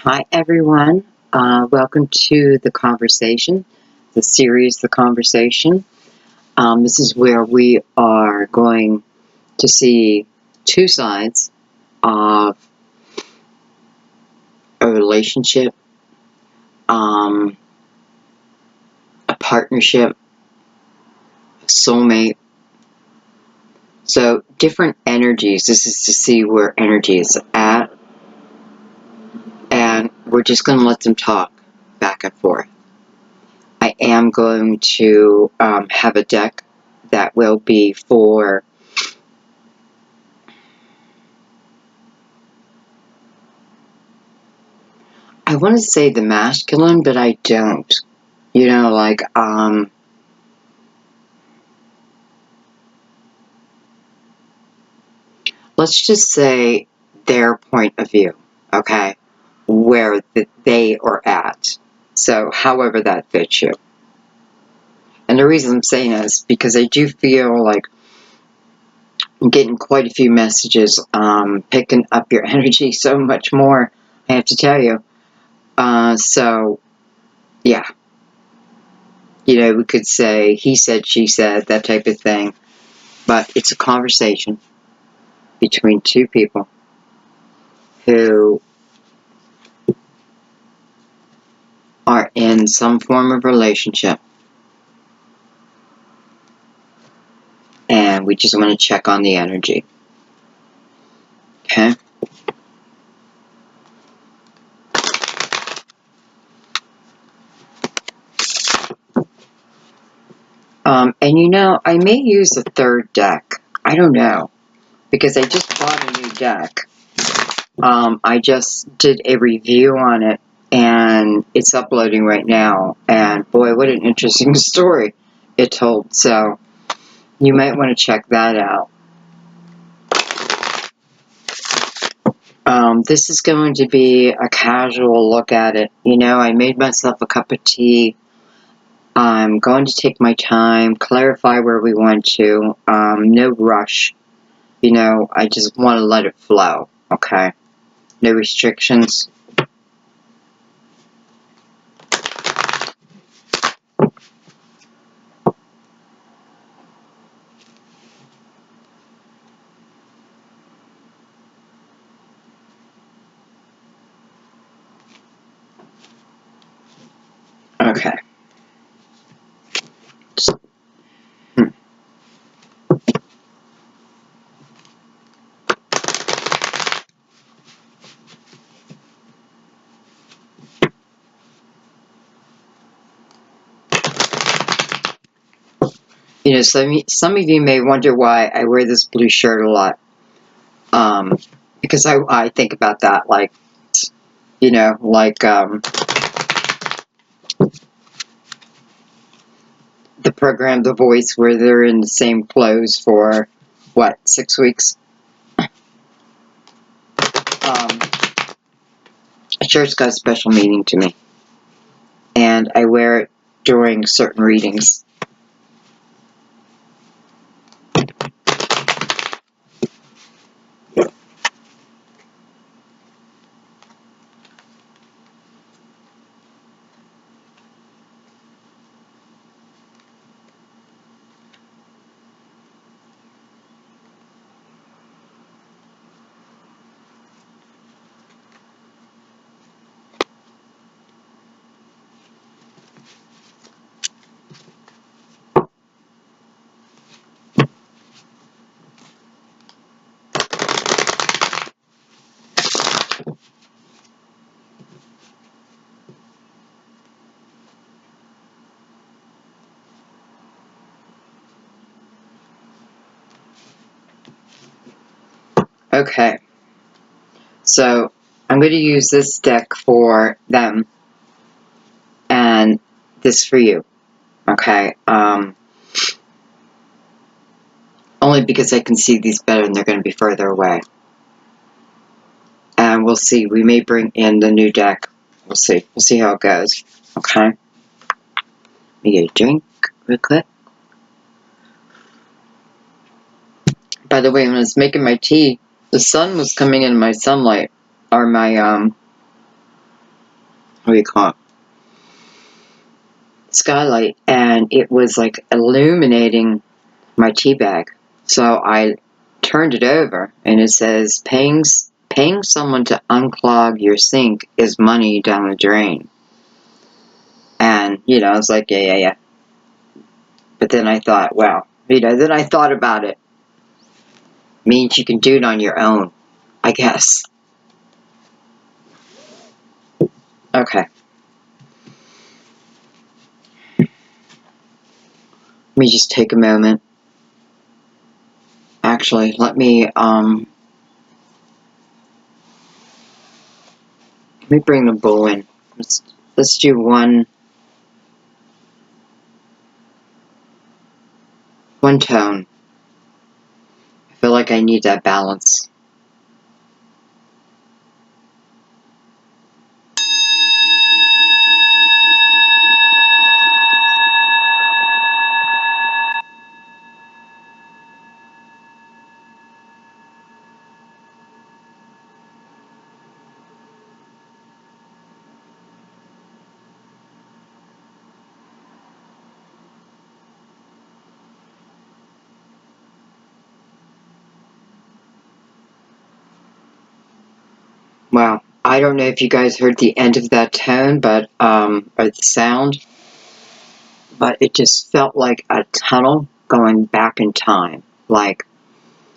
Hi, everyone. Welcome to The Conversation, the series, The Conversation. This is where we are going to see two sides of a relationship, a partnership, a soulmate. So, different energies. This is to see where energy is at, and we're just going to let them talk back and forth. I am going to have a deck that will be for I want to say the masculine, but I don't. You know, like, let's just say their point of view, okay? Where they are at. So, however that fits you. And the reason I'm saying that is because I do feel like I'm getting quite a few messages, picking up your energy so much more, I have to tell you. So, yeah. You know, we could say he said, she said, that type of thing. But it's a conversation between two people who are in some form of relationship. And we just want to check on the energy. Okay? And you know, I may use a third deck. I don't know. Because I just bought a new deck. I just did a review on it. And it's uploading right now. And boy, what an interesting story it told. So, you might want to check that out. This is going to be a casual look at it. You know, I made myself a cup of tea. I'm going to take my time, clarify where we want to. No rush. You know, I just want to let it flow, okay? No restrictions. Okay. You know, some of you may wonder why I wear this blue shirt a lot. Because I think about that, like, you know, like, the program The Voice, where they're in the same clothes for, what, 6 weeks? Shirt's got a special meaning to me. And I wear it during certain readings. Okay, so I'm going to use this deck for them and this for you, okay? Only because I can see these better and they're going to be further away. And we'll see, we may bring in the new deck. We'll see how it goes, okay? Let me get a drink real quick. By the way, when I was making my tea, the sun was coming in my sunlight, or my, what do you call it, skylight, and it was like illuminating my tea bag. So I turned it over, and it says, paying someone to unclog your sink is money down the drain. And, you know, I was like, yeah. But then I thought, well, you know, then I thought about it. Means you can do it on your own, I guess. Okay. Let me just take a moment. Actually, let me bring the bowl in. Let's do one tone. I feel like I need that balance. Wow. I don't know if you guys heard the end of that tone, but or the sound, but it just felt like a tunnel going back in time, like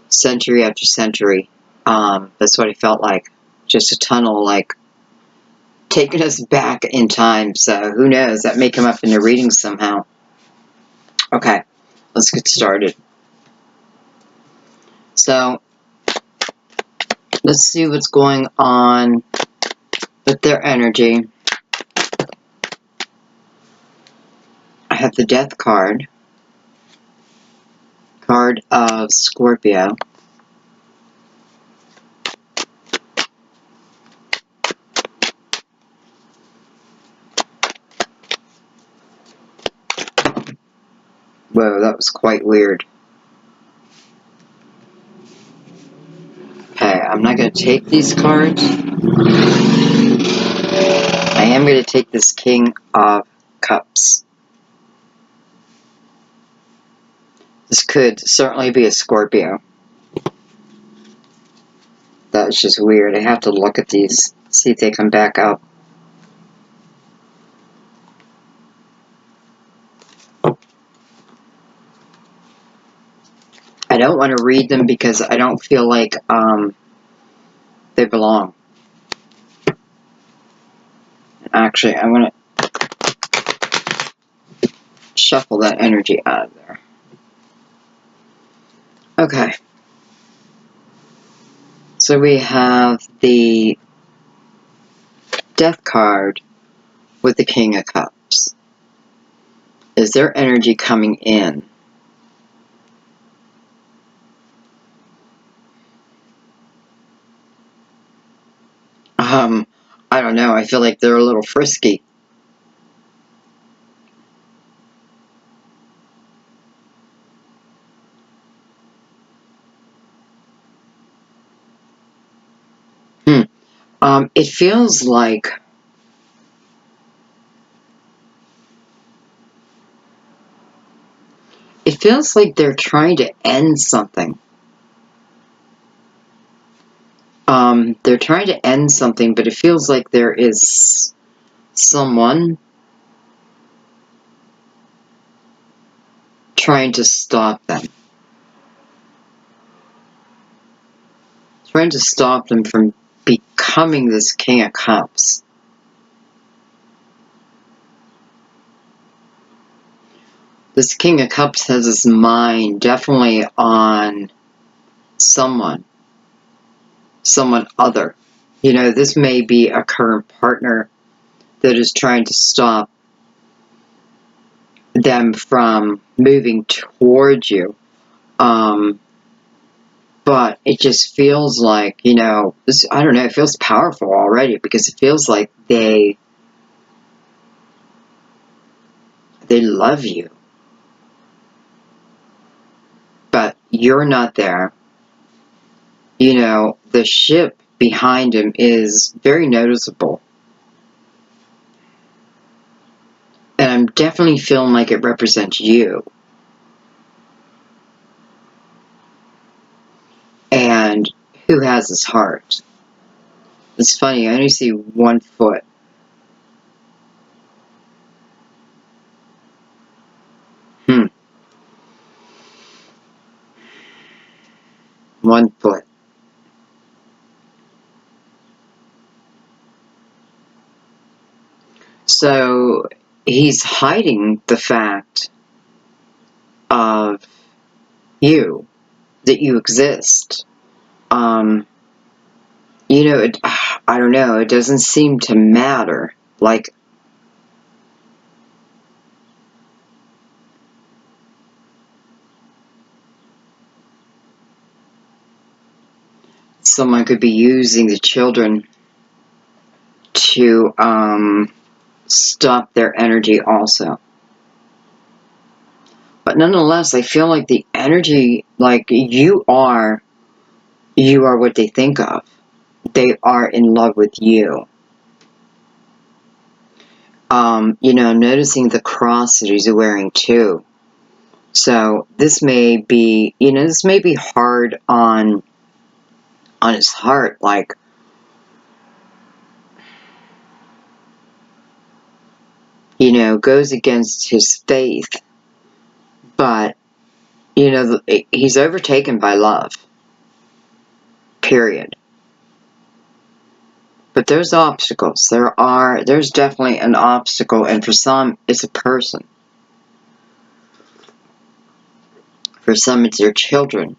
century after century. That's what it felt like. Just a tunnel, like taking us back in time. So who knows? That may come up in the reading somehow. Okay, let's get started. So let's see what's going on with their energy. I have the Death card of Scorpio. Whoa, that was quite weird. Okay, I'm not going to take these cards. I am going to take this King of Cups. This could certainly be a Scorpio. That's just weird. I have to look at these, see if they come back up. I don't want to read them because I don't feel like they belong. Actually, I'm going to shuffle that energy out of there. Okay. So we have the Death card with the King of Cups. Is there energy coming in? I don't know. I feel like they're a little frisky. It feels like they're trying to end something. They're trying to end something, but it feels like there is someone trying to stop them. Trying to stop them from becoming this King of Cups. This King of Cups has his mind definitely on someone other. You know, this may be a current partner that is trying to stop them from moving towards you. But it just feels like, you know, I don't know, it feels powerful already because it feels like they love you. But you're not there. You know, the ship behind him is very noticeable. definitely feeling like it represents you. And who has his heart? It's funny, I only see 1 foot. Hmm. 1 foot. So he's hiding the fact of you, that you exist. You know, I don't know, it doesn't seem to matter. Like, someone could be using the children to stop their energy also. But nonetheless, I feel like the energy, like you are what they think of. They are in love with you. You know, noticing the cross that he's wearing too. So this may be, you know, this may be hard on his heart, like, you know, goes against his faith, but, you know, he's overtaken by love, period. But there's obstacles. There's definitely an obstacle, and for some, it's a person. For some, it's their children.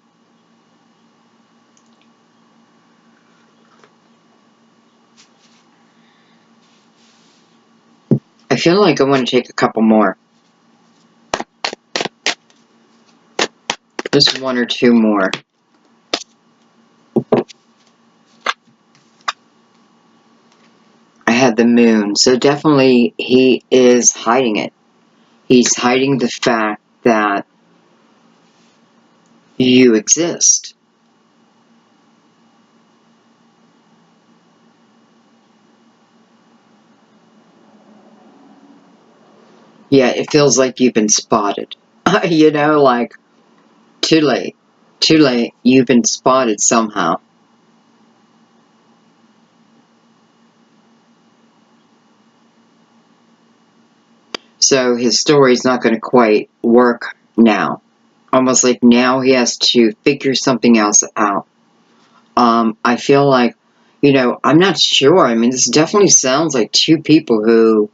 I feel like I want to take a couple more. Just 1 or 2 more. I had the moon. So definitely he is hiding it. He's hiding the fact that you exist. Yeah, it feels like you've been spotted. You know, like, too late. Too late. You've been spotted somehow. So his story's not going to quite work now. Almost like now he has to figure something else out. I feel like, you know, I'm not sure. I mean, this definitely sounds like 2 people who,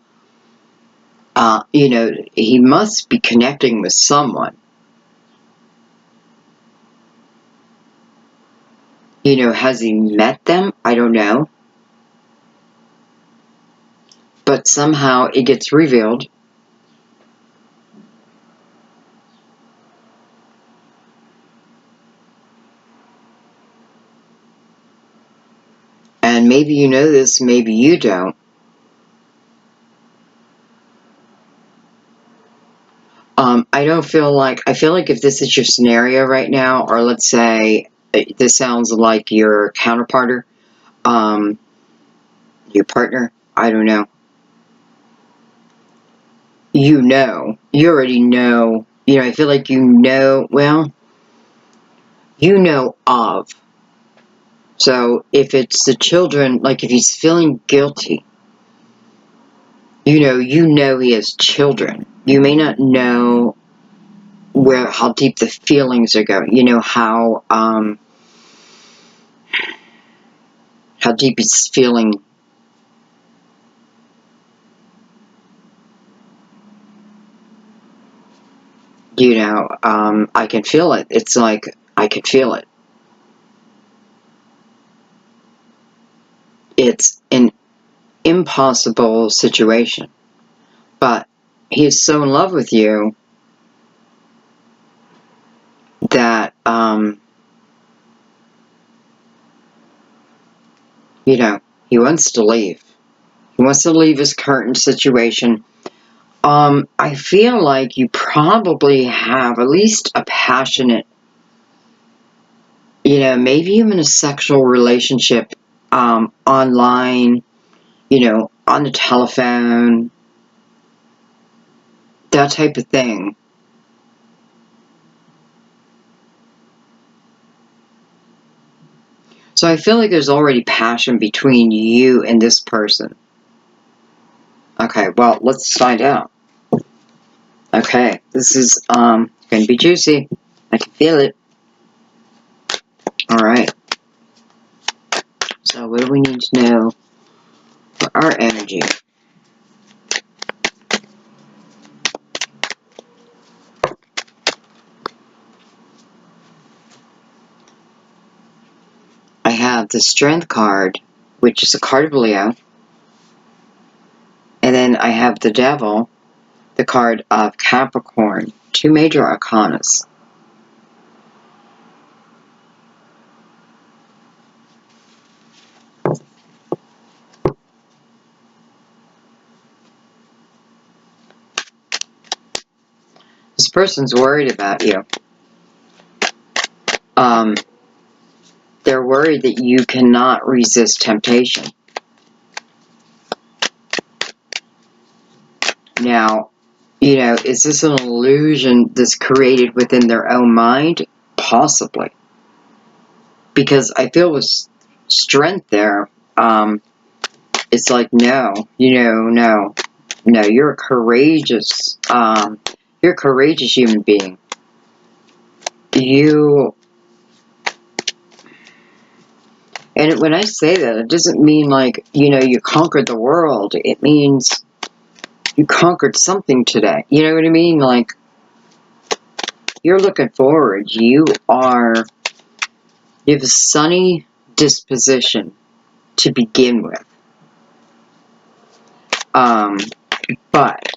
you know, he must be connecting with someone. You know, has he met them? I don't know. But somehow it gets revealed. And maybe you know this, maybe you don't. I feel like if this is your scenario right now, or let's say this sounds like your counterparter, um, your partner, I don't know. You already know, you know, I feel like you know, well, you know of. So if it's the children, like if he's feeling guilty, you know he has children. You may not know how deep the feelings are going. You know how deep he's feeling. You know, I can feel it. It's like I can feel it. It's an impossible situation, but he is so in love with you that you know, he wants to leave. He wants to leave his current situation. I feel like you probably have at least a passionate, you know, maybe even a sexual relationship online, you know, on the telephone. that type of thing. So I feel like there's already passion between you and this person. Okay, well, let's find out. Okay, this is going to be juicy. I can feel it. All right. So what do we need to know for our energy? I have the Strength card, which is a card of Leo. And then I have the Devil, the card of Capricorn. Two major arcanas. This person's worried about you. They're worried that you cannot resist temptation. Now, you know, is this an illusion that's created within their own mind? Possibly. Because I feel with Strength there, it's like, no, no, you're a courageous, human being. And when I say that, it doesn't mean like, you conquered the world. It means you conquered something today. You know what I mean? Like, you're looking forward. You have a sunny disposition to begin with. But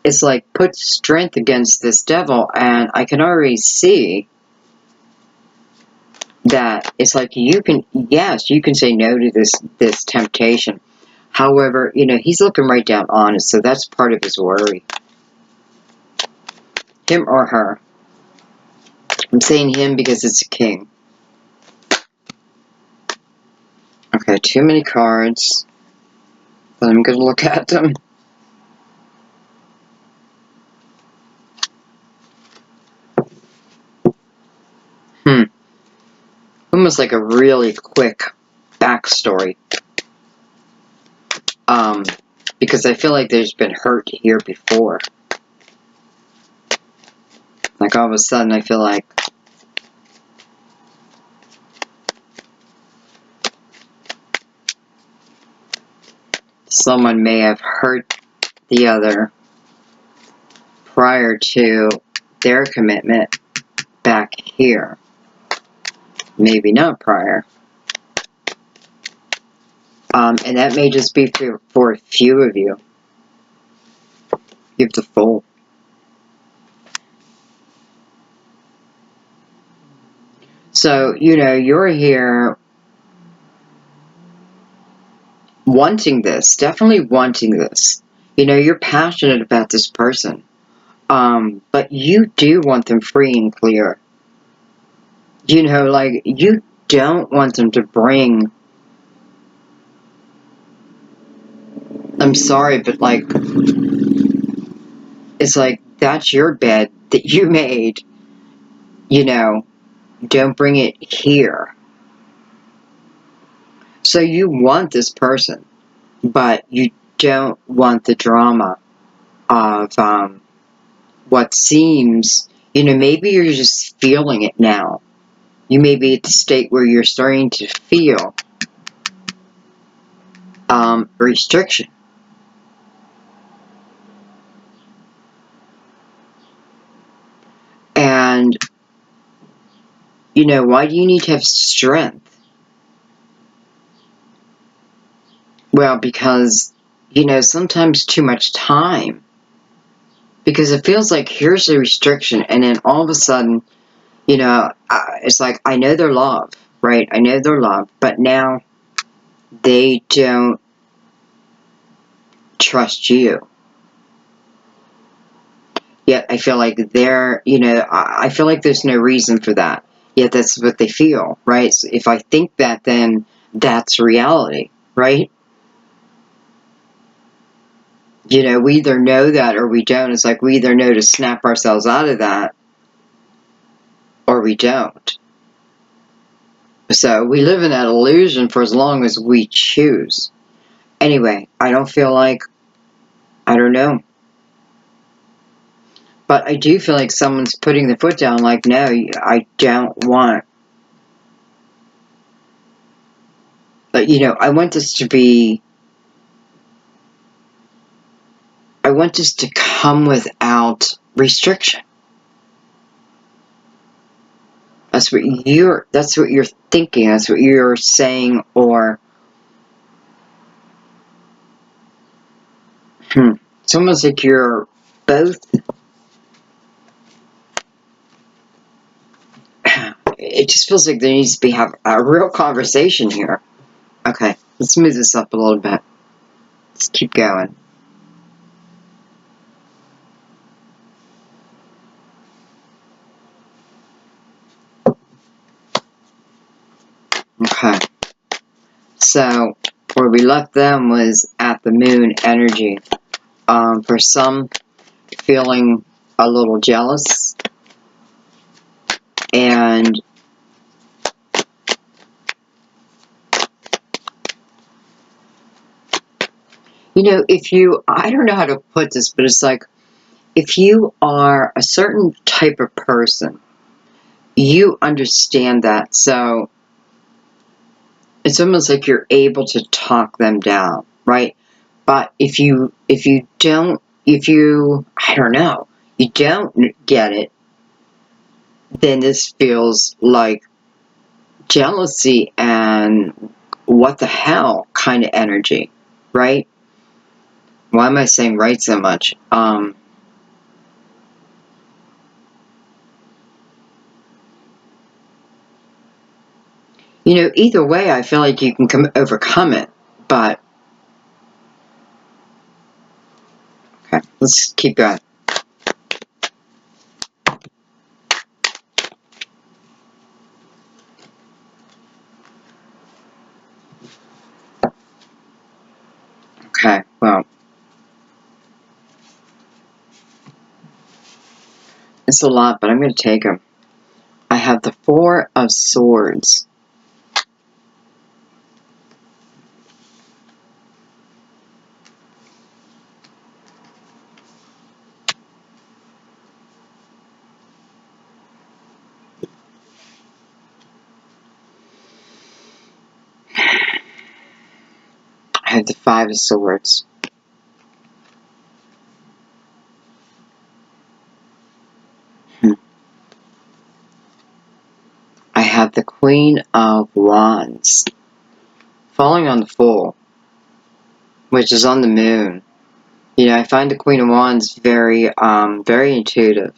it's like, put Strength against this Devil, and I can already see that it's like you can say no to this temptation. However, he's looking right down on it, so that's part of his worry. Him or her. I'm saying him because it's a king. Okay, too many cards, but I'm going to look at them. Almost like a really quick backstory. Because I feel like there's been hurt here before. Like all of a sudden I feel like someone may have hurt the other prior to their commitment back here. Maybe not prior. And that may just be for a few of you. You have the Fool. So, you're here wanting this, definitely wanting this. You're passionate about this person. But you do want them free and clear. Like, you don't want them to bring, I'm sorry, but like, it's like, that's your bed that you made, don't bring it here. So you want this person, but you don't want the drama of what seems, maybe you're just feeling it now. You may be at the state where you're starting to feel restriction. And, why do you need to have strength? Well, because, sometimes too much time. Because it feels like here's a restriction, and then all of a sudden, it's like, I know they're loved, right? I know they're loved, but now they don't trust you. Yet I feel like I feel like there's no reason for that. Yet that's what they feel, right? So if I think that, then that's reality, right? You know, we either know that or we don't. It's like we either know to snap ourselves out of that or we don't. So we live in that illusion for as long as we choose. Anyway, I don't feel like, I don't know. But I do feel like someone's putting the foot down like, no, I don't want. But, you know, I want this to come without restriction. That's what you're thinking, that's what you're saying, or it's almost like you're both. It just feels like there needs to be have a real conversation here. Okay, let's move this up a little bit. Let's keep going. Okay, so where we left them was at the moon energy. For some, feeling a little jealous, and you know, I don't know how to put this, but it's like, if you are a certain type of person, you understand that, so it's almost like you're able to talk them down, right? But if you don't, I don't know, you don't get it, then this feels like jealousy and what the hell kind of energy, right? Why am I saying right so much? You know, either way, I feel like you can overcome it, but okay, let's keep going. Okay, well, it's a lot, but I'm going to take them. I have the Four of Swords. I have the Five of Swords. I have the Queen of Wands. Falling on the Fool, which is on the moon. You know, I find the Queen of Wands very, very intuitive.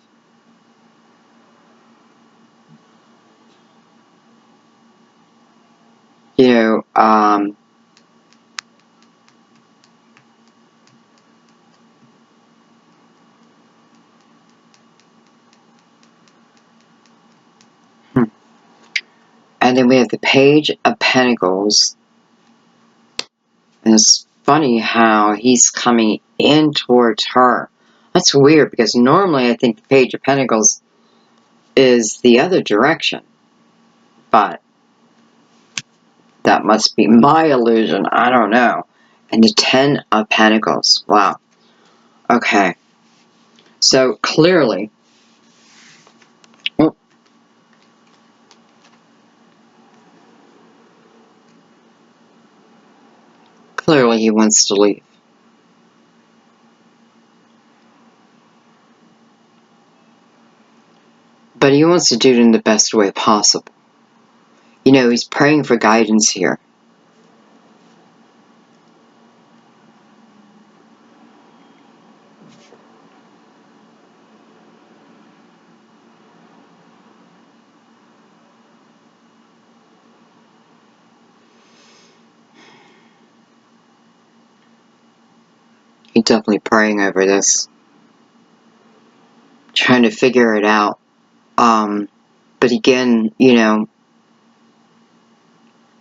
You know, and then we have the Page of Pentacles. And it's funny how he's coming in towards her. That's weird, because normally I think the Page of Pentacles is the other direction. But that must be my illusion. I don't know. And the Ten of Pentacles. Wow. Okay. So clearly, clearly he wants to leave. But he wants to do it in the best way possible. You know, he's praying for guidance here. He's definitely praying over this. Trying to figure it out. But again, you know,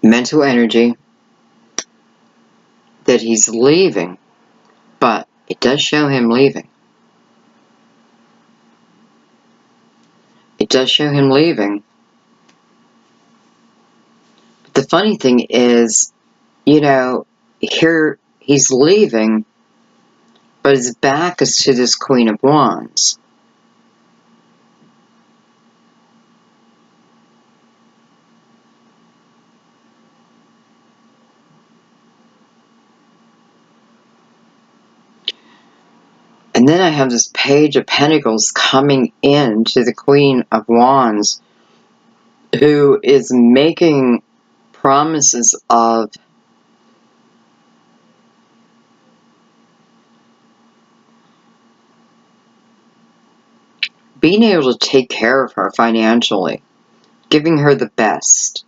mental energy, that he's leaving, but It does show him leaving. It does show him leaving. But the funny thing is, you know, here he's leaving, but his back is to this Queen of Wands. And then I have this Page of Pentacles coming in to the Queen of Wands, who is making promises of being able to take care of her financially, giving her the best.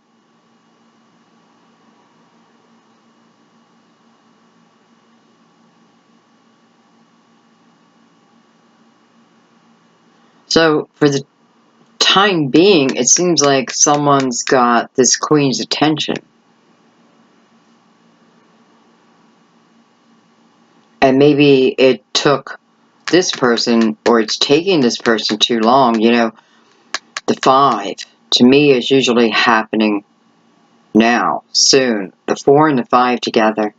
So for the time being, it seems like someone's got this Queen's attention. And maybe it took this person, or it's taking this person too long. You know, the 5, to me, is usually happening now, soon. The 4 and the 5 together,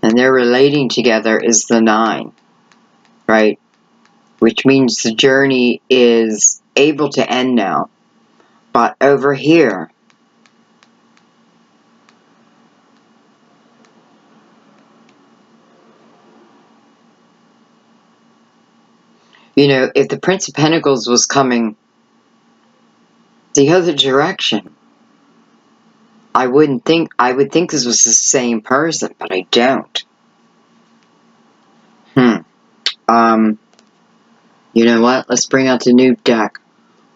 and they're relating together, is the 9, right? Which means the journey is able to end now. But over here, you know, if the Prince of Pentacles was coming the other direction, I would think this was the same person, but I don't. You know what? Let's bring out the new deck.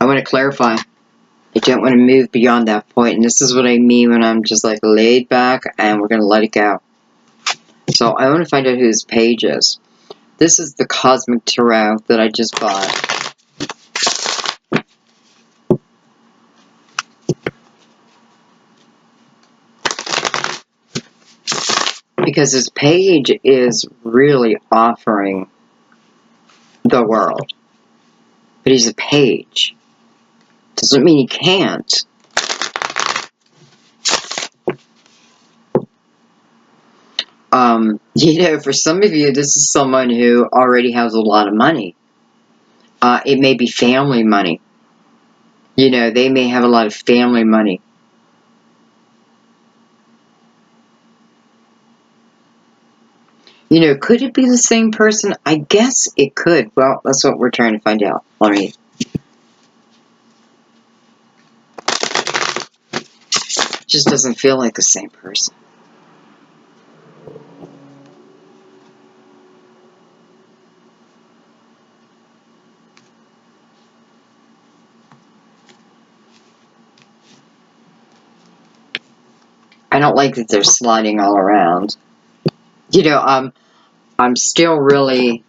I want to clarify. I don't want to move beyond that point, and this is what I mean when I'm just like laid back and we're going to let it go. So I want to find out who this Page is. This is the Cosmic Tarot that I just bought. Because this Page is really offering the world. But he's a page. Doesn't mean he can't. You know, for some of you, this is someone who already has a lot of money. It may be family money. You know, they may have a lot of family money. You know, could it be the same person? I guess it could. Well, that's what we're trying to find out. Let me... It just doesn't feel like the same person. I don't like that they're sliding all around. You know, I'm still really...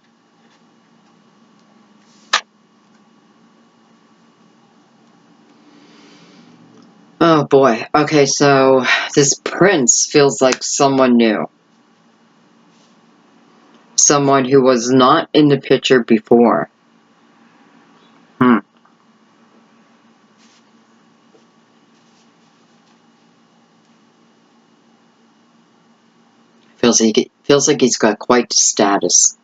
Oh boy. Okay, so this prince feels like someone new. Someone who was not in the picture before. Feels like he's got quite the status.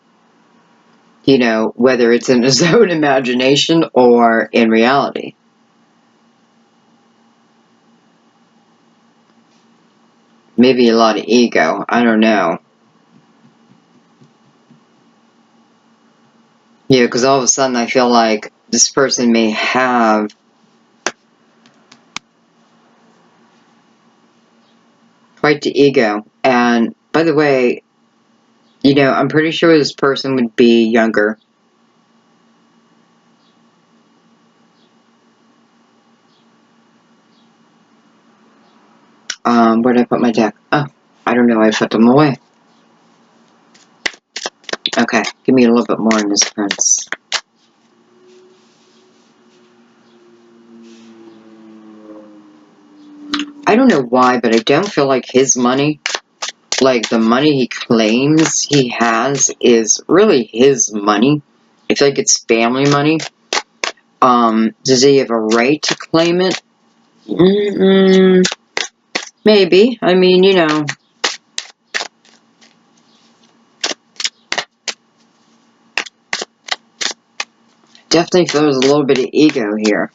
You know, whether it's in his own imagination or in reality. Maybe a lot of ego. I don't know. Yeah, because all of a sudden I feel like this person may have quite the ego. And by the way, you know, I'm pretty sure this person would be younger. Where did I put my deck? Oh, I don't know. I put them away. Okay, give me a little bit more in this prince. I don't know why, but I don't feel like his money like the money he claims he has is really his money. I feel like it's family money. Does he have a right to claim it? Maybe. I mean, you know. Definitely feels a little bit of ego here.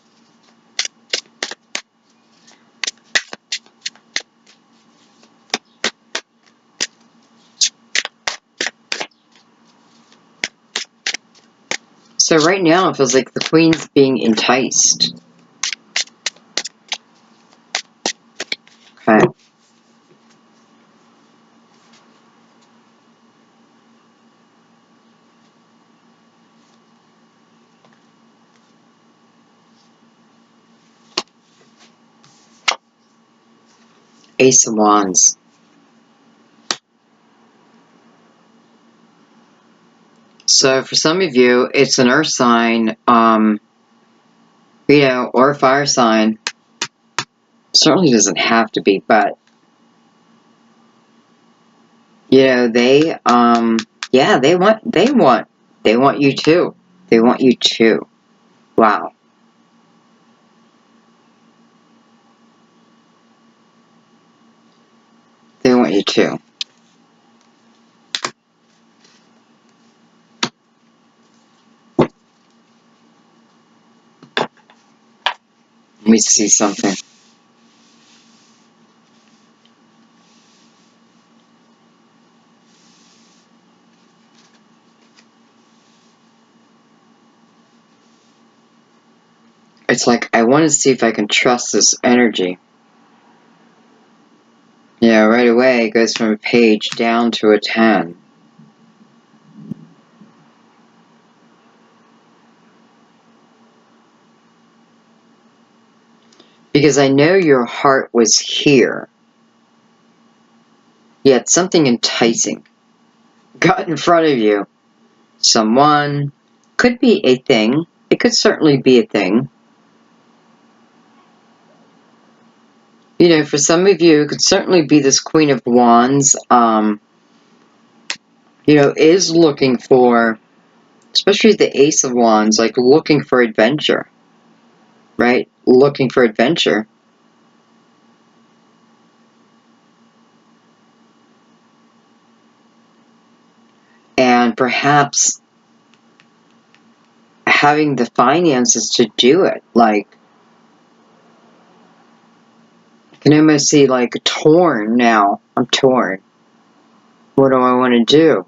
So right now it feels like the queen's being enticed. Okay. Ace of Wands. So for some of you, it's an earth sign, you know, or a fire sign. Certainly doesn't have to be, but you know, yeah, they want you too. They want you too. Wow. They want you too. Let me see something. It's like, I want to see if I can trust this energy. Yeah, right away it goes from a page down to a 10. Because I know your heart was here. Yet something enticing got in front of you. Someone, could be a thing. It could certainly be a thing. You know, for some of you, it could certainly be this Queen of Wands, you know, is looking for, especially the Ace of Wands, like looking for adventure, right? Looking for adventure. And perhaps having the finances to do it. Like, I can almost see like torn now. I'm torn. What do I want to do?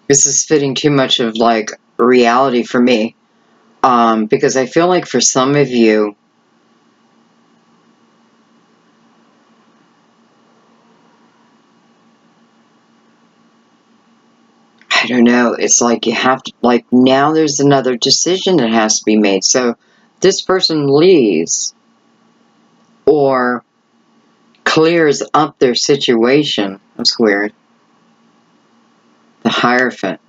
This is fitting too much of like reality for me. Because I feel like for some of you, I don't know, it's like you have to, like now there's another decision that has to be made. So this person leaves or clears up their situation. That's weird. The Hierophant.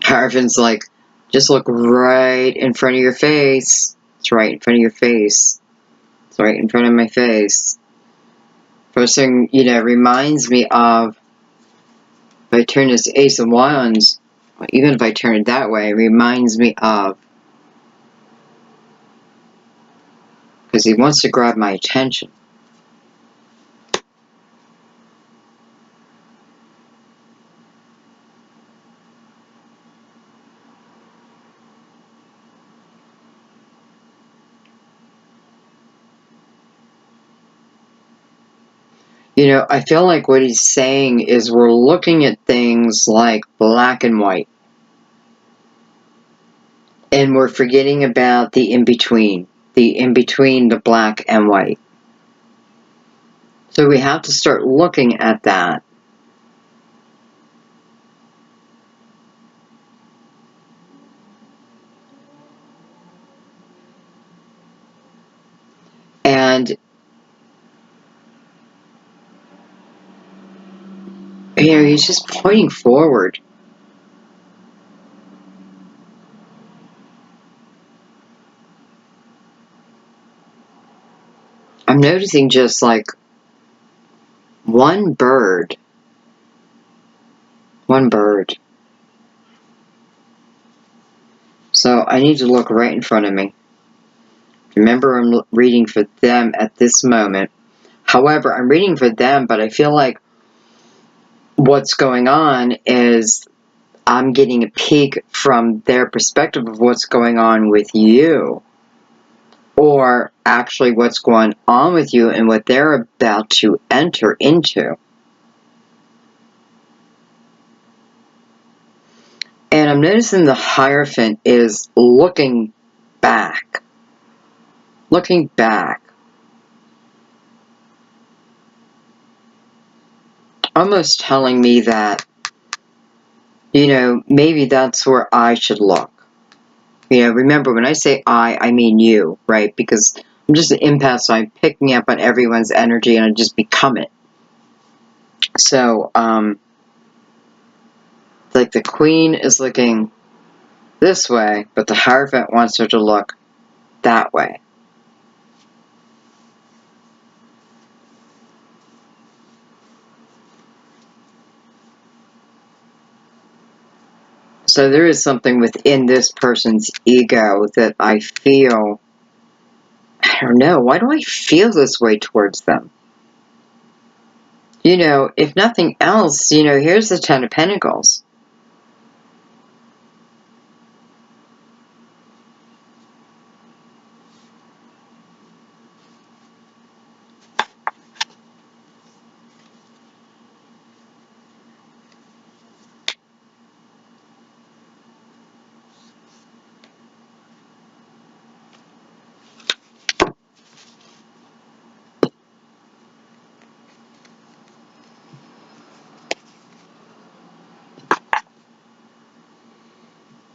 Hierophant's like, just look right in front of your face. It's right in front of your face. It's right in front of my face. First thing, you know, reminds me of, if I turn this Ace of Wands, even if I turn it that way, it reminds me of, because he wants to grab my attention. You know, I feel like what he's saying is we're looking at things like black and white. And we're forgetting about the in-between. The in-between the black and white. So we have to start looking at that. And And, you know, he's just pointing forward. I'm noticing just like one bird. One bird. So I need to look right in front of me. Remember, I'm reading for them at this moment. However, I'm reading for them, but I feel like what's going on is I'm getting a peek from their perspective of what's going on with you. Or actually what's going on with you and what they're about to enter into. And I'm noticing the Hierophant is looking back. Looking back. Almost telling me that, you know, maybe that's where I should look. You know, remember, when I say I mean you, right? Because I'm just an empath, so I'm picking up on everyone's energy and I just become it. So, like the Queen is looking this way, but the Hierophant wants her to look that way. So there is something within this person's ego that I feel, I don't know, why do I feel this way towards them? You know, if nothing else, you know, here's the Ten of Pentacles.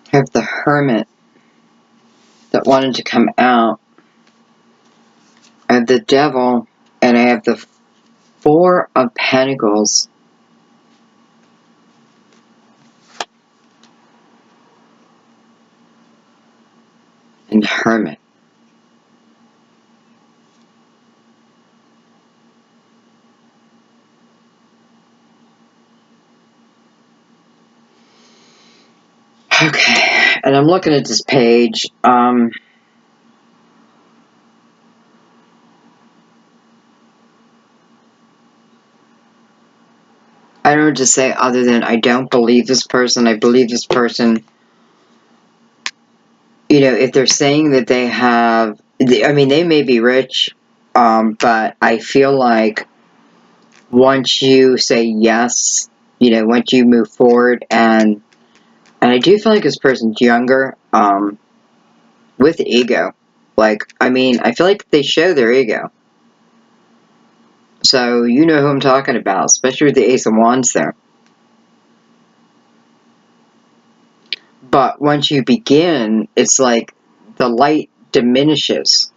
I have the Hermit that wanted to come out. I have the Devil, and I have the Four of Pentacles. And the Hermit. Okay, and I'm looking at this page. I don't know what to say other than I don't believe this person. I believe this person, you know, if they're saying that they have, I mean, they may be rich, but I feel like once you say yes, you know, once you move forward, and I do feel like this person's younger, with ego. Like, I mean, I feel like they show their ego. So, you know who I'm talking about, especially with the Ace of Wands there. But once you begin, it's like the light diminishes.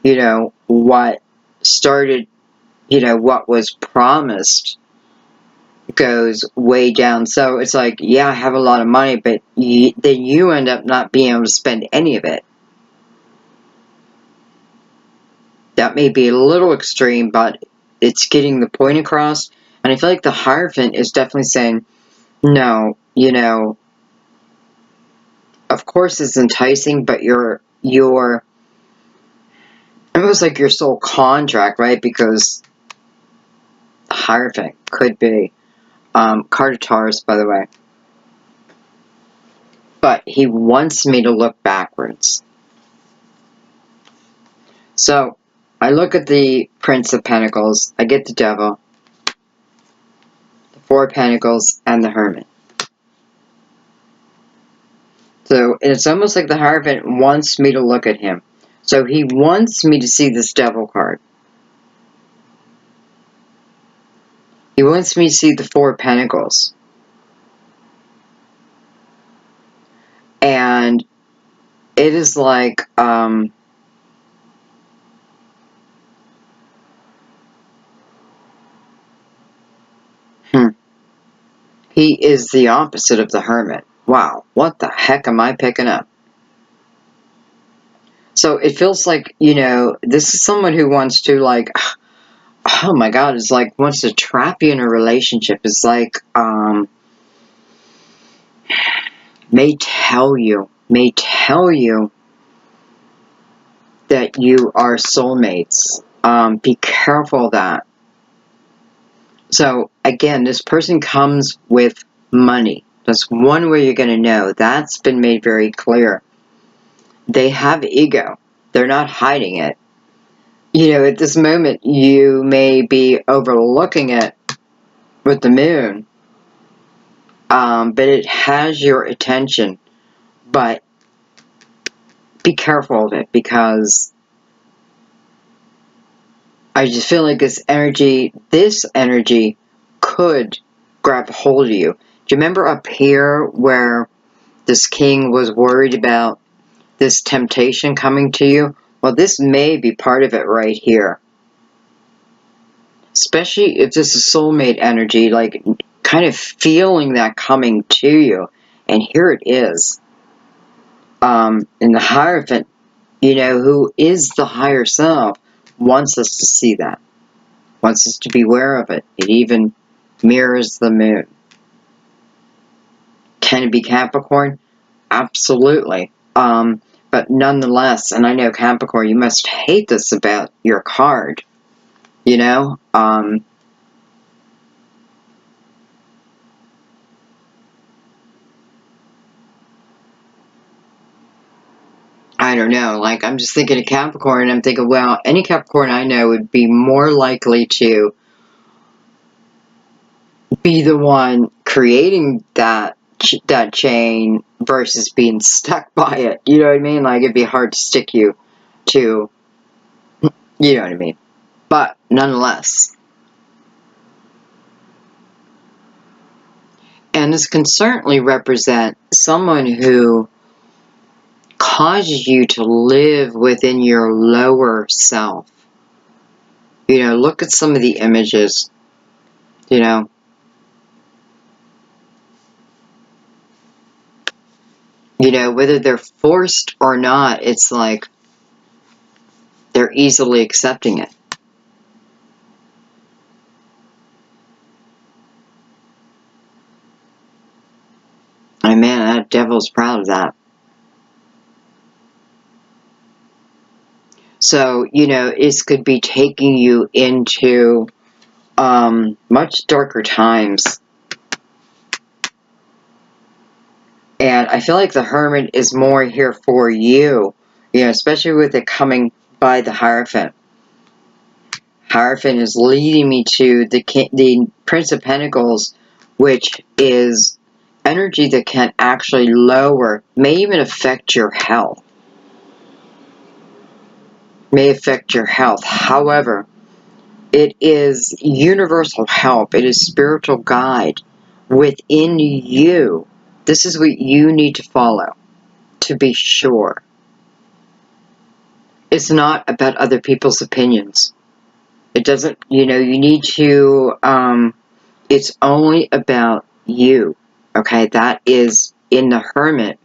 You know, what started, you know, what was promised goes way down. So it's like, yeah, I have a lot of money, but then you end up not being able to spend any of it. That may be a little extreme, but it's getting the point across. And I feel like the Hierophant is definitely saying, no, you know, of course it's enticing, but you're almost like your soul contract, right? Because the Hierophant could be card of Taurus, by the way. But he wants me to look backwards. So, I look at the Prince of Pentacles, I get the Devil, the Four of Pentacles, and the Hermit. So, it's almost like the Hierophant wants me to look at him. So, he wants me to see this Devil card. He wants me to see the Four of Pentacles. And it is like, He is the opposite of the Hermit. Wow, what the heck am I picking up? So it feels like, this is someone who wants to, like, oh my God, it's like wants to trap you in a relationship. It's like, may tell you that you are soulmates. Be careful of that. So again, this person comes with money. That's one way you're going to know. That's been made very clear. They have ego. They're not hiding it. At this moment, you may be overlooking it with the moon, but it has your attention. But be careful of it, because I just feel like this energy could grab hold of you. Do you remember up here where this king was worried about this temptation coming to you? Well, this may be part of it right here. Especially if this is soulmate energy, like kind of feeling that coming to you. And here it is. And the Hierophant, who is the higher self, wants us to see that. Wants us to be aware of it. It even mirrors the moon. Can it be Capricorn? Absolutely. But nonetheless, and I know Capricorn, you must hate this about your card. I don't know. Like, I'm just thinking of Capricorn, and I'm thinking, well, any Capricorn I know would be more likely to be the one creating that chain versus being stuck by it. You know what I mean? Like, it'd be hard to stick you to, you know what I mean? But nonetheless. And this can certainly represent someone who causes you to live within your lower self. Look at some of the images, whether they're forced or not, it's like they're easily accepting it. And man, that devil's proud of that. So, it could be taking you into much darker times. And I feel like the Hermit is more here for you, especially with it coming by the Hierophant. Hierophant is leading me to the Prince of Pentacles, which is energy that can actually lower, may even affect your health. May affect your health. However, it is universal help. It is spiritual guide within you. This is what you need to follow, to be sure. It's not about other people's opinions. It doesn't, you need to, it's only about you. Okay, that is in the Hermit.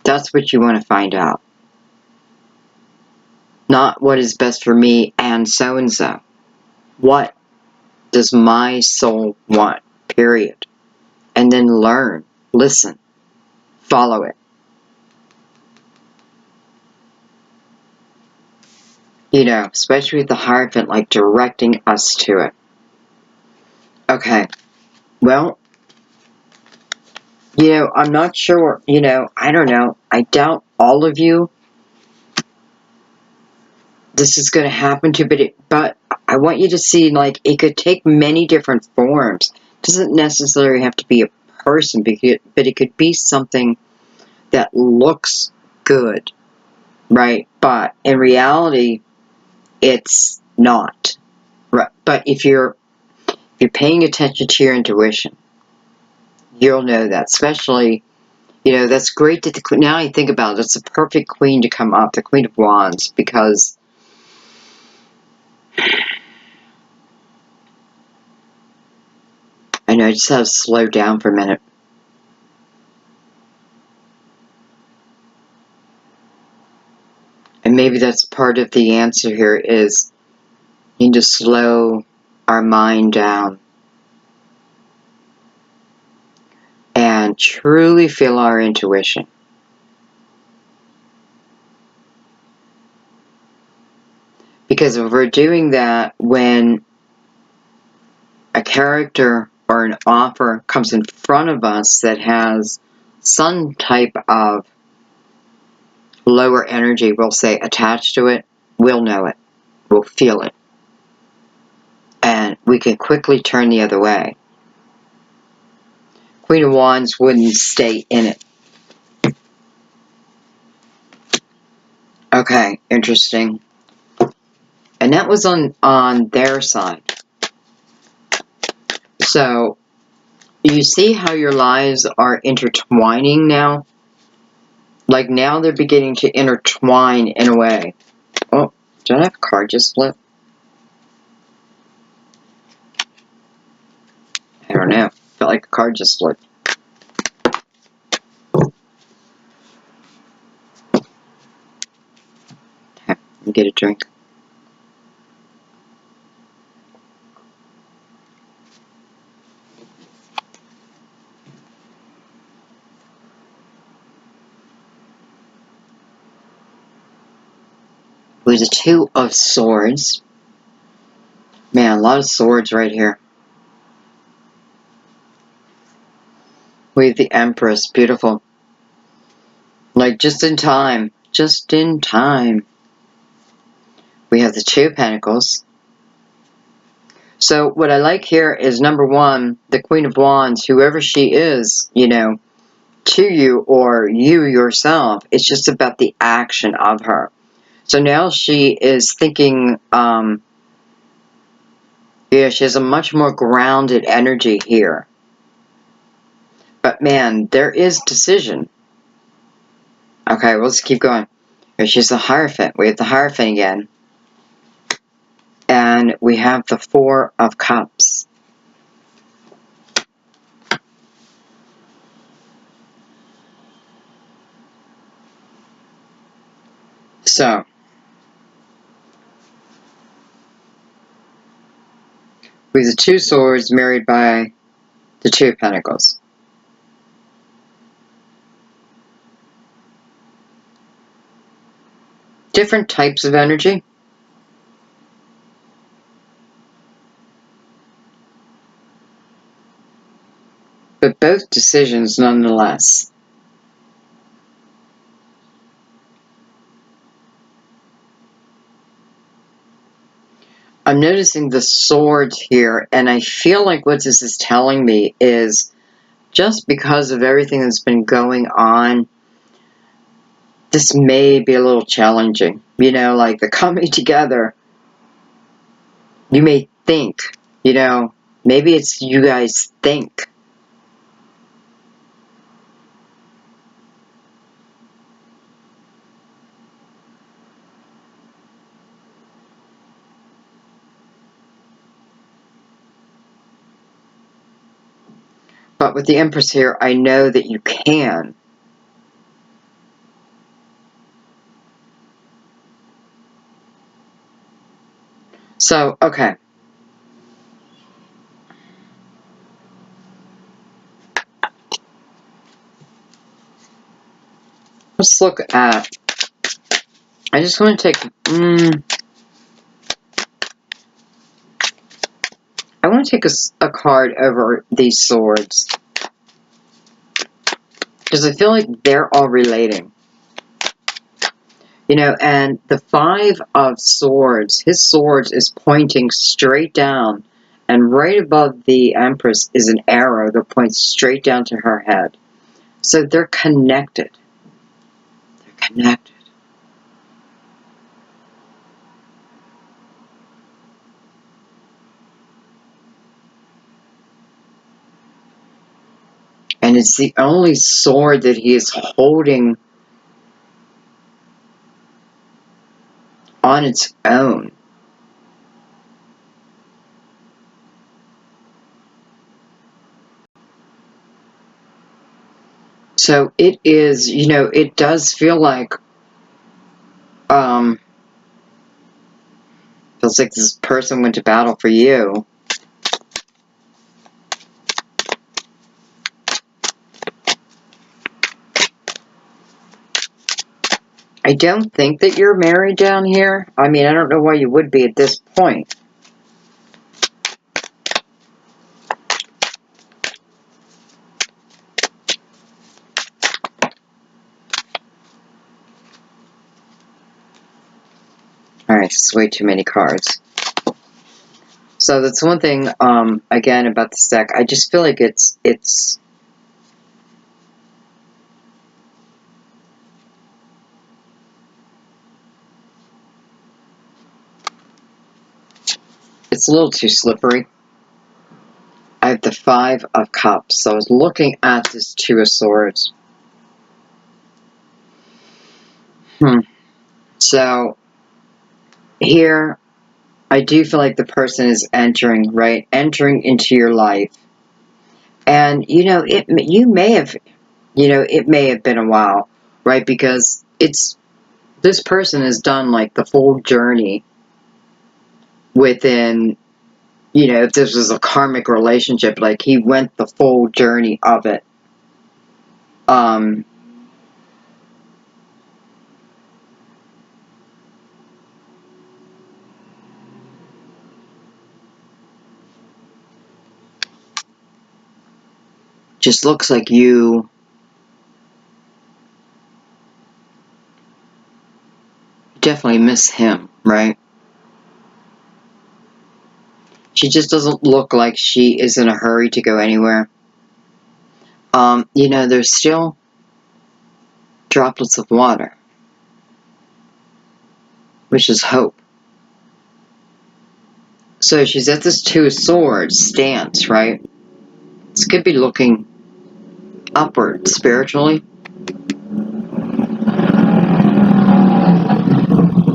That's what you want to find out. Not what is best for me and so. What does my soul want? Period. And then learn, listen, follow it. Especially with the Hierophant, like directing us to it. Okay, well, I'm not sure, I don't know. I doubt all of you this is going to happen to, but I want you to see, like, it could take many different forms. It doesn't necessarily have to be a person, but it could be something that looks good, right? But in reality, it's not. Right? But if you're paying attention to your intuition, you'll know that. Especially, that's great that now I think about it, it's the perfect queen to come up, the Queen of Wands, because know, I just have to slow down for a minute. And maybe that's part of the answer here is we need to slow our mind down and truly feel our intuition. Because if we're doing that when a character or an offer comes in front of us that has some type of lower energy, we'll say, attached to it, we'll know it. We'll feel it. And we can quickly turn the other way. Queen of Wands wouldn't stay in it. Okay, interesting. And that was on their side. So, you see how your lives are intertwining now? Like now they're beginning to intertwine in a way. Oh, did I have a card just flip? I don't know. Felt like a card just flipped. Okay, let me get a drink. With the Two of Swords. Man, a lot of swords right here. With the Empress, beautiful. Like just in time. Just in time. We have the Two of Pentacles. So what I like here is number one, the Queen of Wands, whoever she is, you know, to you or you yourself, it's just about the action of her. So now she is thinking, yeah, she has a much more grounded energy here. But man, there is decision. Okay, well, let's keep going. She's the Hierophant. We have the Hierophant again. And we have the Four of Cups. So, we have the Two Swords married by the Two of Pentacles. Different types of energy. But both decisions nonetheless. I'm noticing the swords here, and I feel like what this is telling me is just because of everything that's been going on, this may be a little challenging. You know, like the coming together. You may think, you know, maybe it's you guys think. But with the Empress here, I know that you can. So, okay. Let's look at, I just want to take, I want to take a card over these swords. Because I feel like they're all relating. You know, and the Five of Swords, his swords is pointing straight down. And right above the Empress is an arrow that points straight down to her head. So they're connected. They're connected. And it's the only sword that he is holding on its own. So it is, you know, it does feel like, feels like this person went to battle for you. I don't think that you're married down here. I mean, I don't know why you would be at this point. Alright, it's way too many cards. So that's one thing, again, about this deck. I just feel like it's a little too slippery. I have the Five of Cups, so I was looking at this Two of Swords. So, here, I do feel like the person is entering, right? Entering into your life. And, you know, it may have been a while, right? Because this person has done, like, the full journey within, you know, if this was a karmic relationship, like, he went the full journey of it. Just looks like you definitely miss him, right? She just doesn't look like she is in a hurry to go anywhere. You know, there's still droplets of water, which is hope. So she's at this Two of Swords stance, right? This could be looking upward spiritually.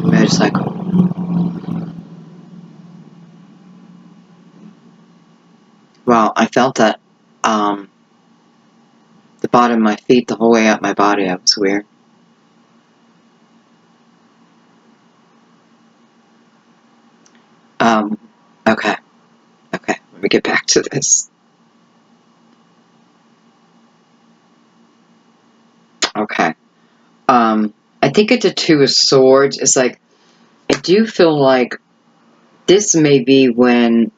Motorcycle. Well, I felt that the bottom of my feet the whole way up my body. That was weird. Okay. Okay, let me get back to this. Okay. I think it's a Two of Swords. It's like, I do feel like this may be when,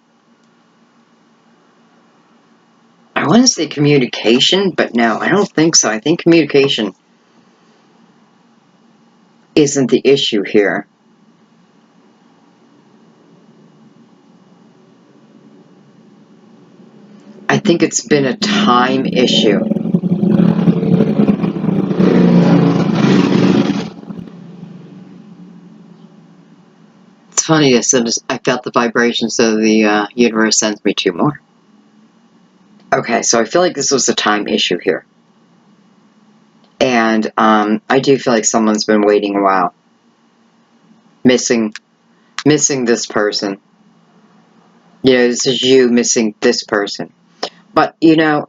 I want to say communication, but no, I don't think so. I think communication isn't the issue here. I think it's been a time issue. It's funny, I felt the vibration, so the universe sends me two more. Okay, so I feel like this was a time issue here. And I do feel like someone's been waiting a while. Missing this person. You know, this is you missing this person. But, you know,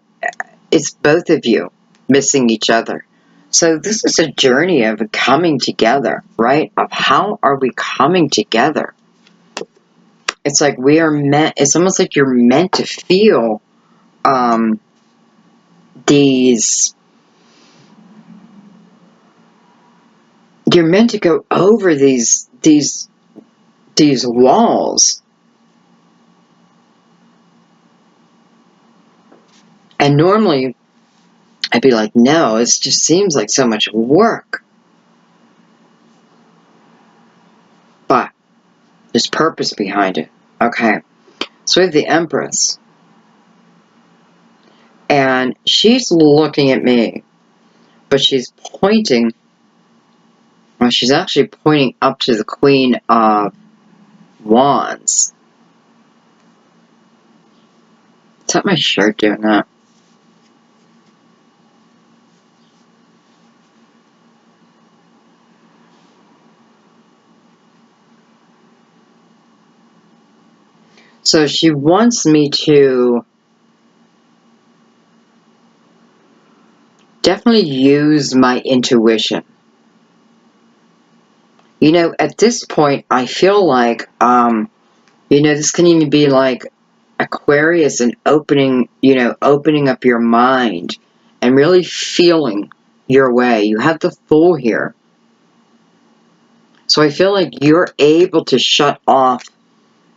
it's both of you missing each other. So this is a journey of coming together, right? Of how are we coming together? It's like we are meant, it's almost like you're meant to feel these, you're meant to go over these walls. And normally I'd be like, no, it just seems like so much work. But there's purpose behind it. Okay. So we have the Empress. And she's looking at me. But she's pointing, well, she's actually pointing up to the Queen of Wands. Is that my shirt doing that? So she wants me to definitely use my intuition. You know, at this point, I feel like, you know, this can even be like Aquarius and opening, you know, opening up your mind and really feeling your way. You have the Fool here. So I feel like you're able to shut off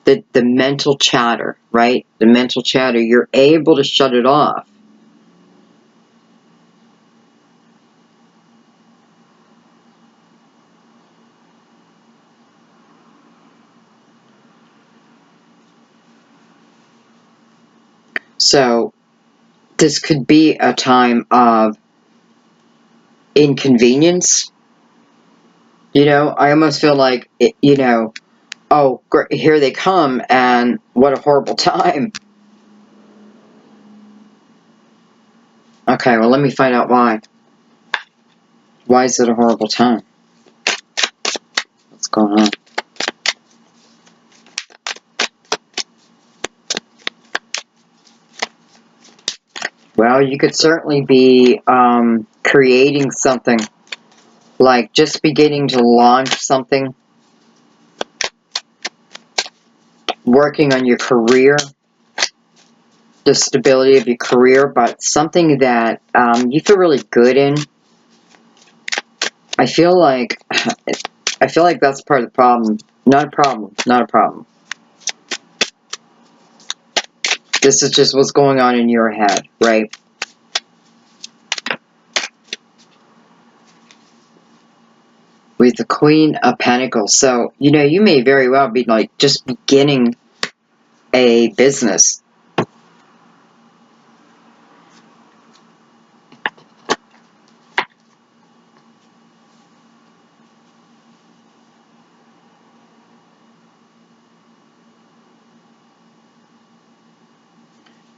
the mental chatter, right? The mental chatter, you're able to shut it off. So this could be a time of inconvenience. You know, I almost feel like, you know, oh, great, here they come, and what a horrible time. Okay, well, let me find out why. Why is it a horrible time? What's going on? Well, you could certainly be creating something, like just beginning to launch something, working on your career, the stability of your career, but something that you feel really good in. I feel like that's part of the problem. Not a problem. Not a problem. This is just what's going on in your head, right? With the Queen of Pentacles. So, you know, you may very well be like just beginning a business.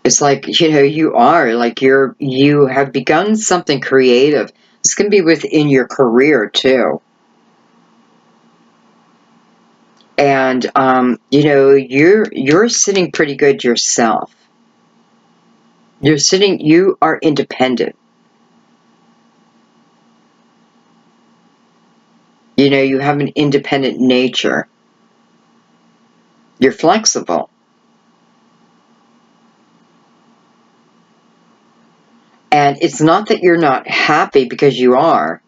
It's like, you know, you have begun something creative. This can be within your career too. And, you know, you're sitting pretty good yourself. You are independent. You know, you have an independent nature. You're flexible. And it's not that you're not happy, because you are.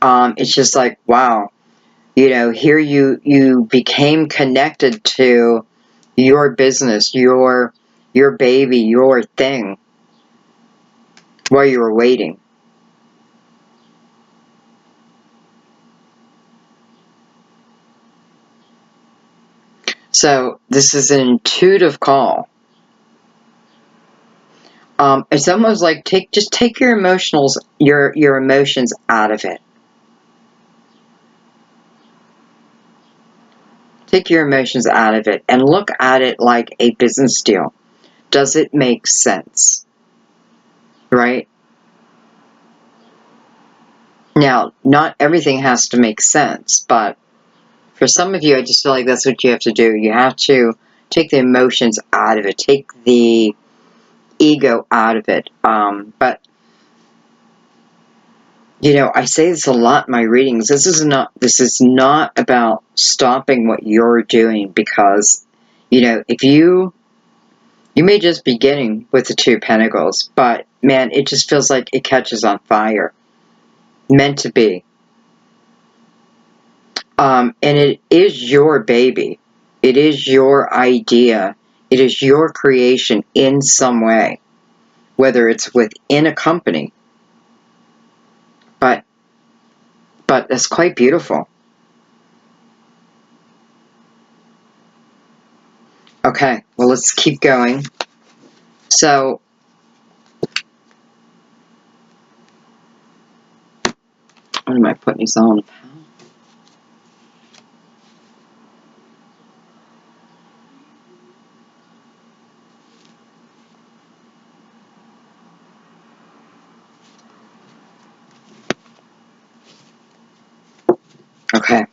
It's just like, wow, you know, here you became connected to your business, your baby, your thing, while you were waiting. So this is an intuitive call. It's almost like just take your emotions out of it. Take your emotions out of it and look at it like a business deal. Does it make sense? Right? Now, not everything has to make sense, but for some of you, I just feel like that's what you have to do. You have to take the emotions out of it. Take the ego out of it. But, you know, I say this a lot in my readings. This is not about stopping what you're doing, because, you know, if you may just be beginning with the Two of Pentacles, but man, it just feels like it catches on fire. Meant to be. And it is your baby. It is your idea. It is your creation in some way, whether it's within a company. But it's quite beautiful. Okay, well, let's keep going. So, what am I putting these on? Okay.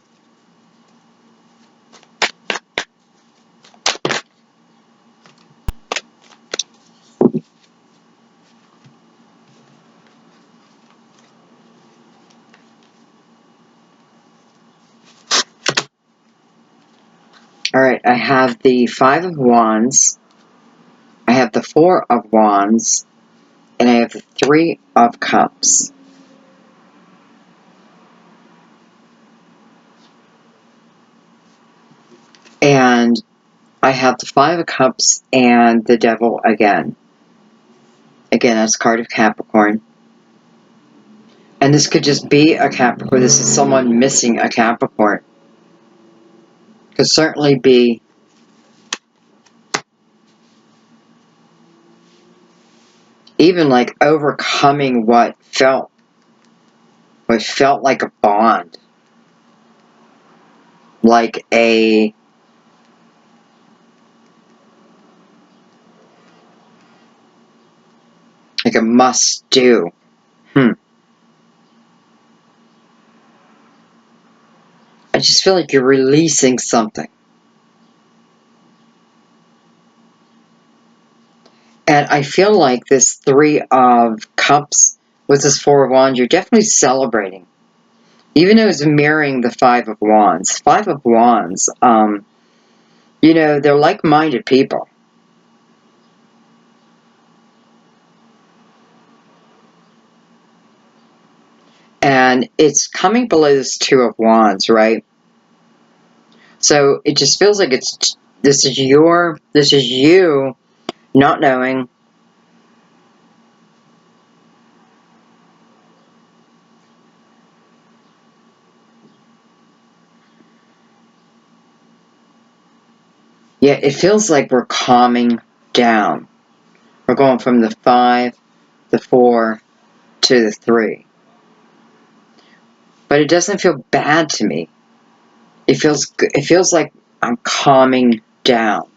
Alright, I have the Five of Wands, I have the Four of Wands, and I have the Three of Cups. And I have the Five of Cups and the Devil again. Again, that's a card of Capricorn. And this could just be a Capricorn. This is someone missing a Capricorn. Could certainly be even like overcoming what felt like a bond. Like a must do. I just feel like you're releasing something. And I feel like this Three of Cups with this Four of Wands, you're definitely celebrating. Even though it's mirroring the Five of Wands. Five of Wands, you know, they're like-minded people. And it's coming below this Two of Wands, right? So it just feels like this is you not knowing. Yeah, it feels like we're calming down. We're going from the 5, the 4, to the 3. But it doesn't feel bad to me. It feels good. It feels like I'm calming down.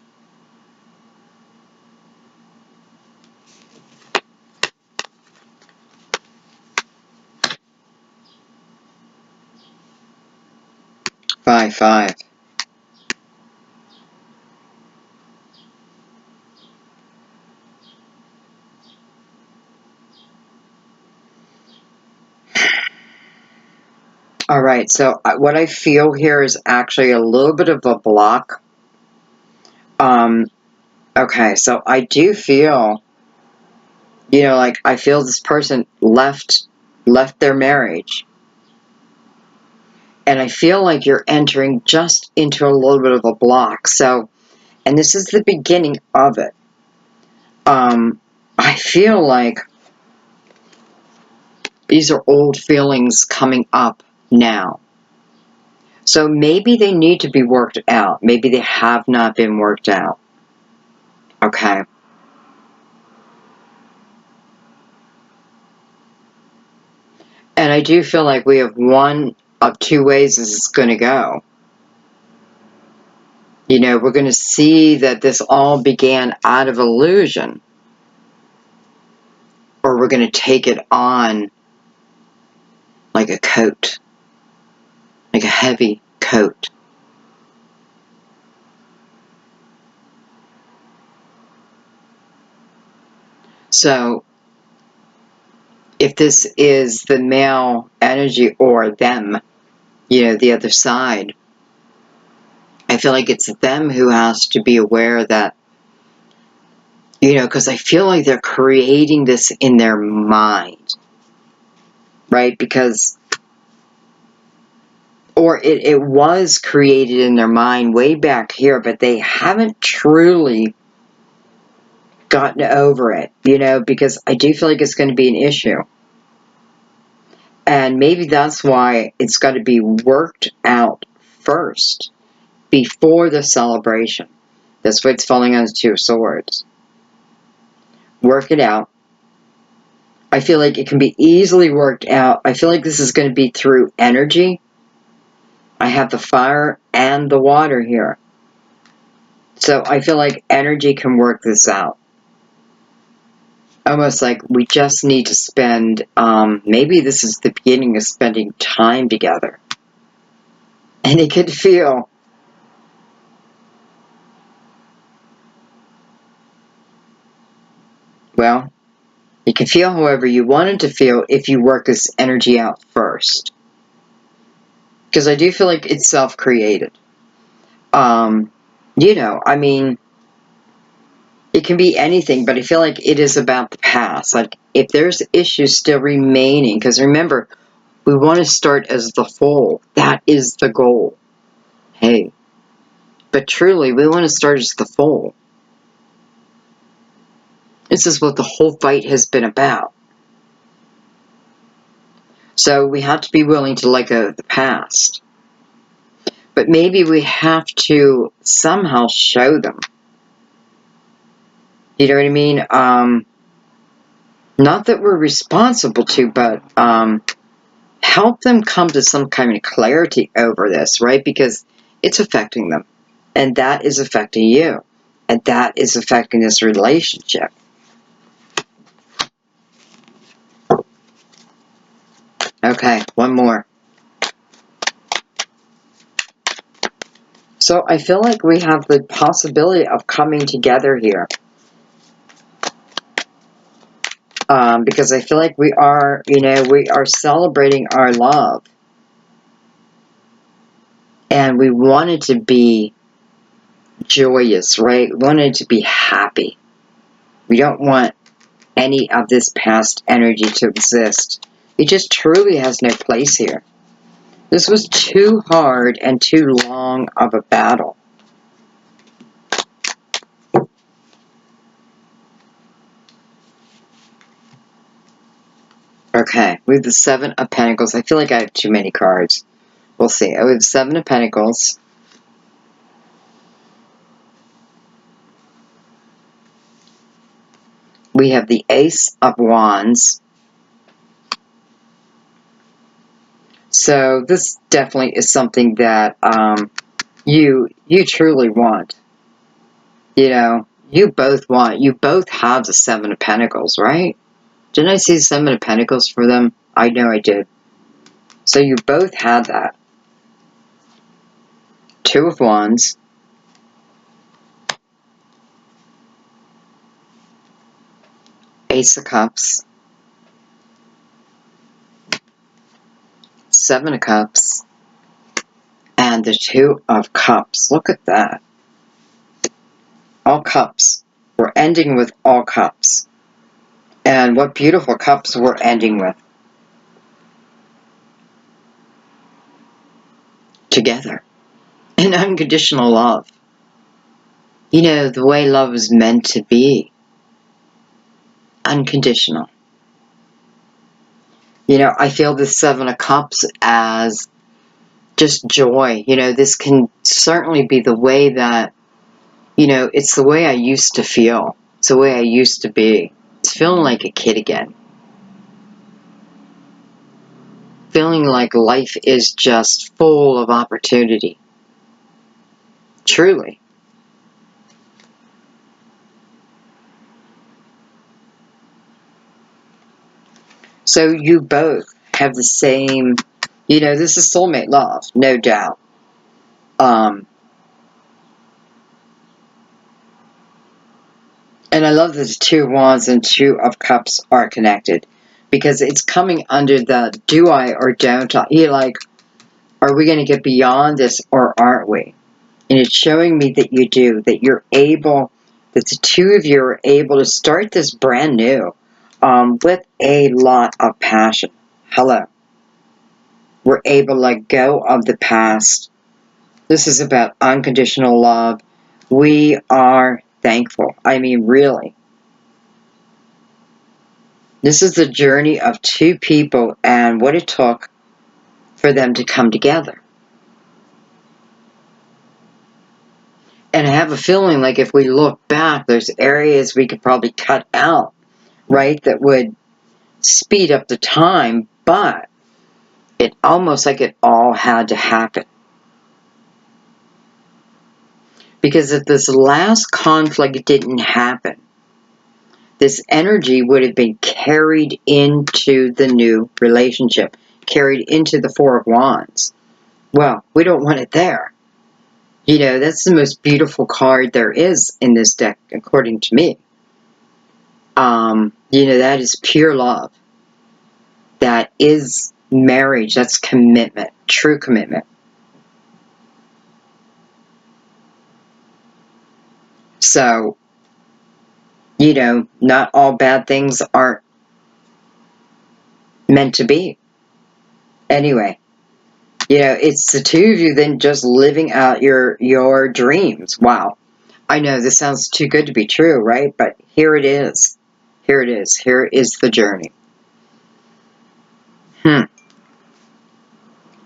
Five, 5. All right, so what I feel here is actually a little bit of a block. Okay, so I do feel, you know, like I feel this person left their marriage. And I feel like you're entering just into a little bit of a block. So, and this is the beginning of it. I feel like these are old feelings coming up now. So maybe they need to be worked out. Maybe they have not been worked out. Okay. And I do feel like we have one of two ways this is going to go. You know, we're going to see that this all began out of illusion. Or we're going to take it on like a coat. Like a heavy coat. So, if this is the male energy or them, you know, the other side, I feel like it's them who has to be aware that, you know, because I feel like they're creating this in their mind, right? Because, or it was created in their mind way back here, but they haven't truly gotten over it, you know, because I do feel like it's going to be an issue. And maybe that's why it's got to be worked out first, before the celebration. That's why it's falling on the Two of Swords. Work it out. I feel like it can be easily worked out. I feel like this is going to be through energy. I have the fire and the water here. So I feel like energy can work this out. Almost like we just need to spend, maybe this is the beginning of spending time together. And it could feel, well, you can feel however you want it to feel if you work this energy out first. Because I do feel like it's self-created. You know, I mean, it can be anything, but I feel like it is about the past. Like, if there's issues still remaining, because remember, we want to start as the whole. That is the goal. Hey. But truly, we want to start as the whole. This is what the whole fight has been about. So we have to be willing to let go of the past. But maybe we have to somehow show them. You know what I mean? Not that we're responsible to, but help them come to some kind of clarity over this, right? Because it's affecting them. And that is affecting you. And that is affecting this relationship. Okay, one more. So I feel like we have the possibility of coming together here. Because I feel like we are, we are celebrating our love. And we want it to be joyous, right? We want it to be happy. We don't want any of this past energy to exist. It just truly has no place here. This was too hard and too long of a battle. Okay, we have the Seven of Pentacles. I feel like I have too many cards. We'll see. We have Seven of Pentacles. We have the Ace of Wands. So this definitely is something that you truly want. You both want. You both have the Seven of Pentacles, right? Didn't I see Seven of Pentacles for them? I know I did. So you both had that. Two of Wands. Ace of Cups. Seven of Cups. And the Two of Cups. Look at that. All cups. We're ending with all cups. And what beautiful cups we're ending with. Together. In unconditional love. The way love is meant to be. Unconditional. I feel the Seven of Cups as just joy. This can certainly be the way that, it's the way I used to feel. It's the way I used to be. It's feeling like a kid again. Feeling like life is just full of opportunity. Truly. So you both have the same, this is soulmate love, no doubt. And I love that the Two of Wands and Two of Cups are connected. Because it's coming under the do I or don't I. You're like, are we going to get beyond this or aren't we? And it's showing me that you do, that you're able, that the two of you are able to start this brand new with a lot of passion. Hello. We're able to let go of the past. This is about unconditional love. We are thankful. I mean, really. This is the journey of two people and what it took for them to come together. And I have a feeling like if we look back, there's areas we could probably cut out, right, that would speed up the time, but it almost like it all had to happen. Because if this last conflict didn't happen, this energy would have been carried into the new relationship, carried into the Four of Wands. Well, we don't want it there. That's the most beautiful card there is in this deck, according to me. That is pure love. That is marriage. That's commitment, true commitment. So, you know, not all bad things aren't meant to be. Anyway, you know, it's the two of you then just living out your dreams. Wow. I know this sounds too good to be true, right? But here it is. Here it is. Here is the journey.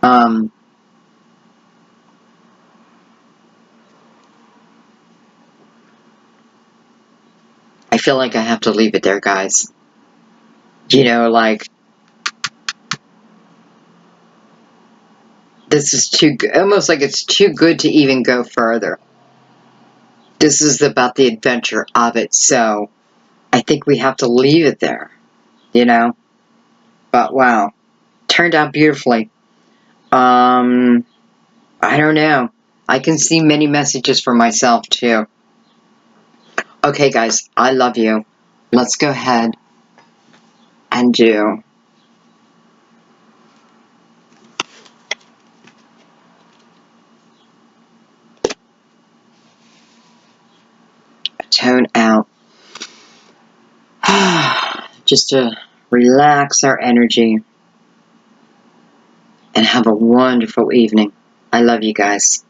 Um, I feel like I have to leave it there, guys. You know, like, this is too good, almost like it's too good to even go further. This is about the adventure of it, so I think we have to leave it there, you know? But wow, turned out beautifully. I don't know. I can see many messages for myself too. Okay, guys, I love you. Let's go ahead and do a tone out. Just to relax our energy and have a wonderful evening. I love you guys.